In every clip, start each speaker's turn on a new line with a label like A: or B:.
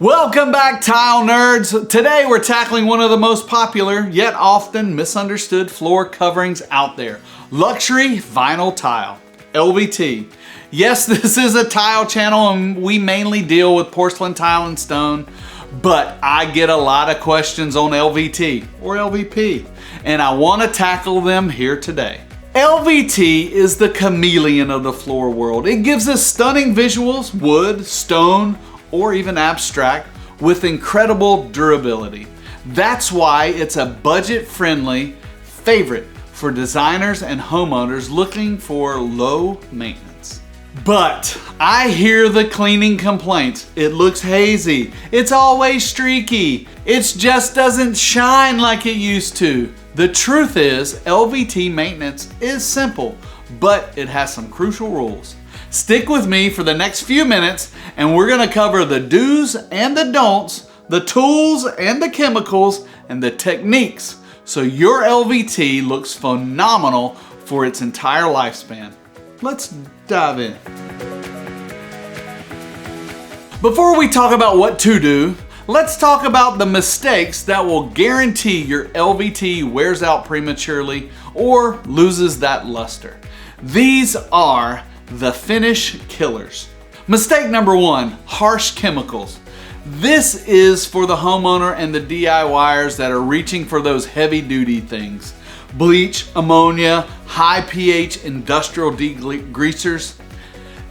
A: Welcome back, tile nerds. Today we're tackling one of the most popular yet often misunderstood floor coverings out there. Luxury vinyl tile, LVT. Yes, this is a tile channel and we mainly deal with porcelain tile and stone, but I get a lot of questions on LVT or LVP, and I want to tackle them here today. LVT is the chameleon of the floor world. It gives us stunning visuals, wood, stone, or even abstract, with incredible durability. That's why it's a budget-friendly favorite for designers and homeowners looking for low maintenance. But I hear the cleaning complaints. It looks hazy, it's always streaky, it just doesn't shine like it used to. The truth is, LVT maintenance is simple, but it has some crucial rules. Stick with me for the next few minutes and we're going to cover the do's and the don'ts, the tools and the chemicals, and the techniques so your LVT looks phenomenal for its entire lifespan. Let's dive in. Before we talk about what to do, let's talk about the mistakes that will guarantee your LVT wears out prematurely or loses that luster. These are the finish killers. Mistake number one, harsh chemicals. This is for the homeowner and the DIYers that are reaching for those heavy duty things. Bleach, ammonia, high pH industrial degreasers.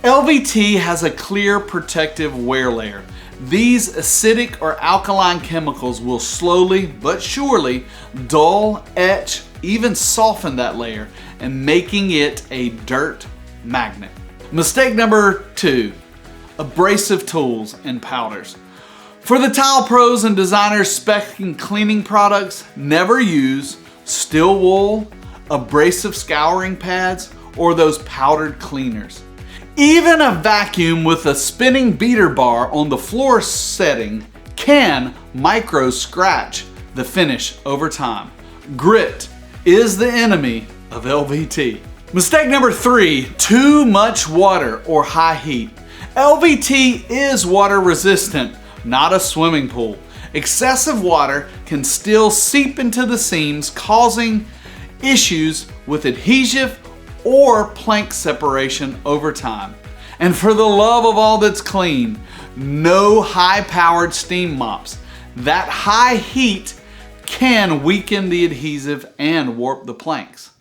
A: LVT has a clear protective wear layer. These acidic or alkaline chemicals will slowly but surely dull, etch, even soften that layer, and making it a dirt magnet. Mistake number two, abrasive tools and powders. For the tile pros and designers speccing cleaning products, never use steel wool, abrasive scouring pads, or those powdered cleaners. Even a vacuum with a spinning beater bar on the floor setting can micro scratch the finish over time. Grit is the enemy of LVT. Mistake number three, too much water or high heat. LVT is water resistant, not a swimming pool. Excessive water can still seep into the seams, causing issues with adhesive or plank separation over time. And for the love of all that's clean, no high-powered steam mops. That high heat can weaken the adhesive and warp the planks.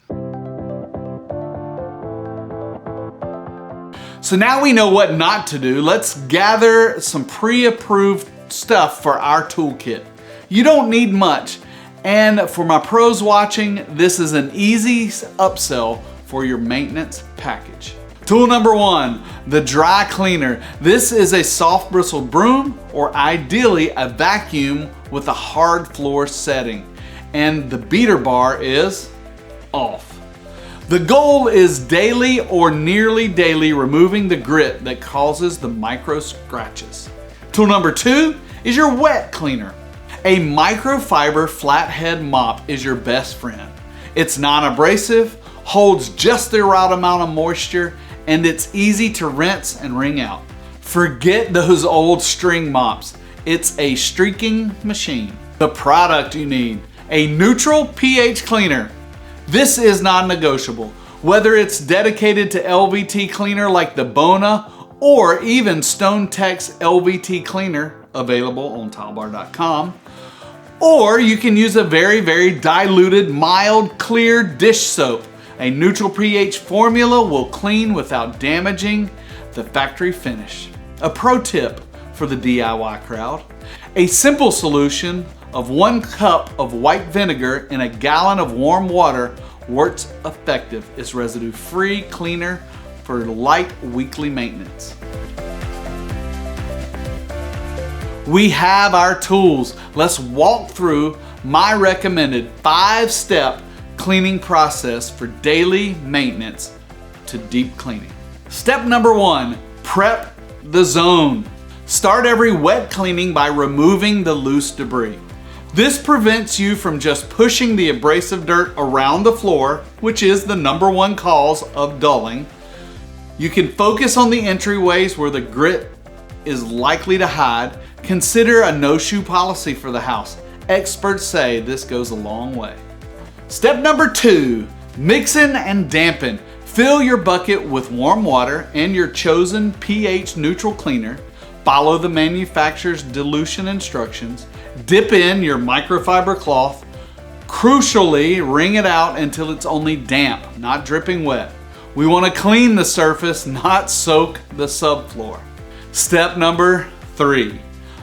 A: So now we know what not to do. Let's gather some pre-approved stuff for our toolkit. You don't need much, and for my pros watching, this is an easy upsell for your maintenance package. Tool number one, the dry cleaner. This is a soft bristled broom or ideally a vacuum with a hard floor setting, and the beater bar is off. The goal is daily or nearly daily removing the grit that causes the micro scratches. Tool number two is your wet cleaner. A microfiber flathead mop is your best friend. It's non-abrasive, holds just the right amount of moisture, and it's easy to rinse and wring out. Forget those old string mops. It's a streaking machine. The product you need, a neutral pH cleaner. This is non-negotiable. Whether it's dedicated to LVT cleaner like the Bona or even Stone Tech's LVT cleaner available on tilebar.com, or you can use a very diluted, mild, clear dish soap. A neutral pH formula will clean without damaging the factory finish. A pro tip for the DIY crowd, a simple solution of 1 cup of white vinegar in a gallon of warm water works effective. It's residue-free cleaner for light weekly maintenance. We have our tools. Let's walk through my recommended 5-step cleaning process for daily maintenance to deep cleaning. Step number one, prep the zone. Start every wet cleaning by removing the loose debris. This prevents you from just pushing the abrasive dirt around the floor, which is the #1 cause of dulling. You can focus on the entryways where the grit is likely to hide, consider a no-shoe policy for the house. Experts say this goes a long way. Step number 2, mixing and dampen. Fill your bucket with warm water and your chosen pH neutral cleaner. Follow the manufacturer's dilution instructions. Dip in your microfiber cloth. Crucially, wring it out until it's only damp, not dripping wet. We want to clean the surface, not soak the subfloor. Step number 3,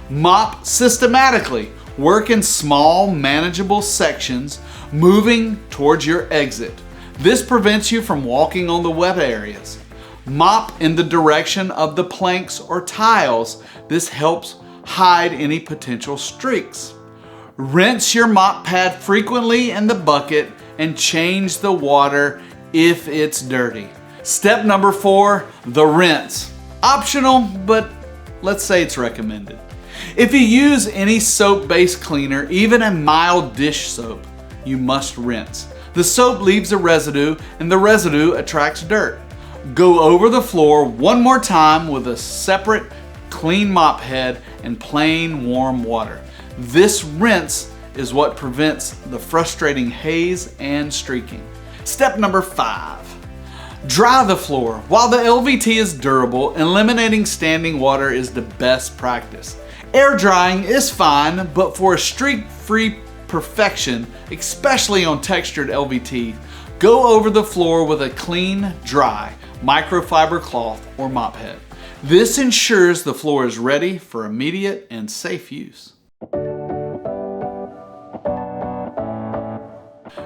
A: mop systematically. Work in small, manageable sections, moving towards your exit. This prevents you from walking on the wet areas. Mop in the direction of the planks or tiles. This helps hide any potential streaks. Rinse your mop pad frequently in the bucket and change the water if it's dirty. Step number 4, the rinse. Optional, but let's say it's recommended. If you use any soap-based cleaner, even a mild dish soap, you must rinse. The soap leaves a residue and the residue attracts dirt. Go over the floor one more time with a separate clean mop head and plain warm water. This rinse is what prevents the frustrating haze and streaking. Step number 5, dry the floor. While the LVT is durable, eliminating standing water is the best practice. Air drying is fine, but for a streak-free perfection, especially on textured LVT, go over the floor with a clean, dry microfiber cloth or mop head. This ensures the floor is ready for immediate and safe use.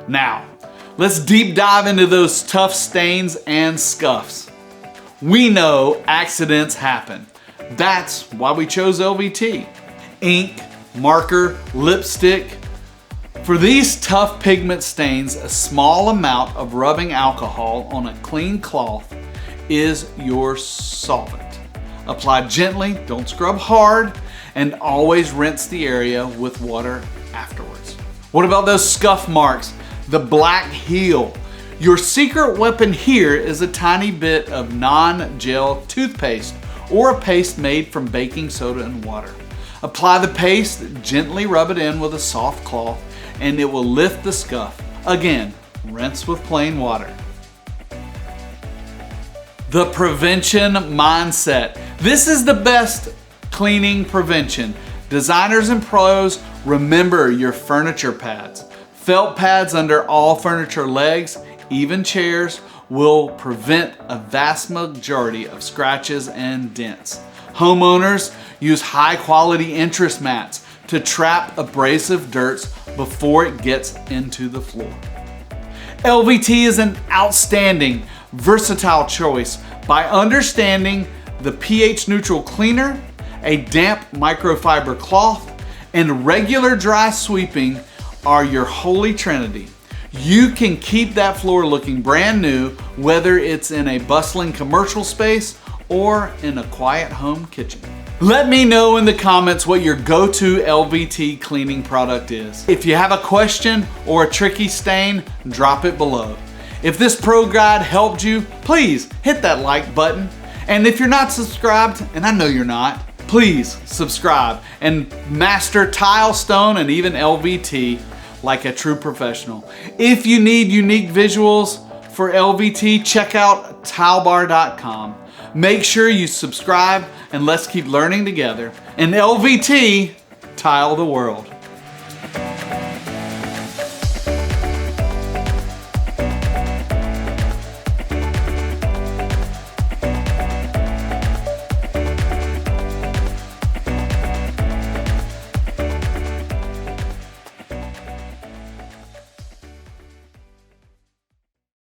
A: Now, let's deep dive into those tough stains and scuffs. We know accidents happen. That's why we chose LVT. Ink, marker, lipstick. For these tough pigment stains, a small amount of rubbing alcohol on a clean cloth is your solvent. Apply gently, don't scrub hard, and always rinse the area with water afterwards. What about those scuff marks? The black heel. Your secret weapon here is a tiny bit of non-gel toothpaste or a paste made from baking soda and water. Apply the paste, gently rub it in with a soft cloth, and it will lift the scuff. Again, rinse with plain water. The prevention mindset. This is the best cleaning prevention. Designers and pros, remember your furniture pads. Felt pads under all furniture legs, even chairs, will prevent a vast majority of scratches and dents. Homeowners, use high quality interest mats to trap abrasive dirts before it gets into the floor. LVT is an outstanding, versatile choice. By understanding the pH neutral cleaner, a damp microfiber cloth, and regular dry sweeping are your holy trinity. You can keep that floor looking brand new, whether it's in a bustling commercial space or in a quiet home kitchen. Let me know in the comments what your go-to LVT cleaning product is. If you have a question or a tricky stain, drop it below. If this pro guide helped you, please hit that like button. And if you're not subscribed, and I know you're not, please subscribe and master tile, stone, and even LVT like a true professional. If you need unique visuals for LVT, check out tilebar.com. Make sure you subscribe and let's keep learning together. And LVT, tile the world.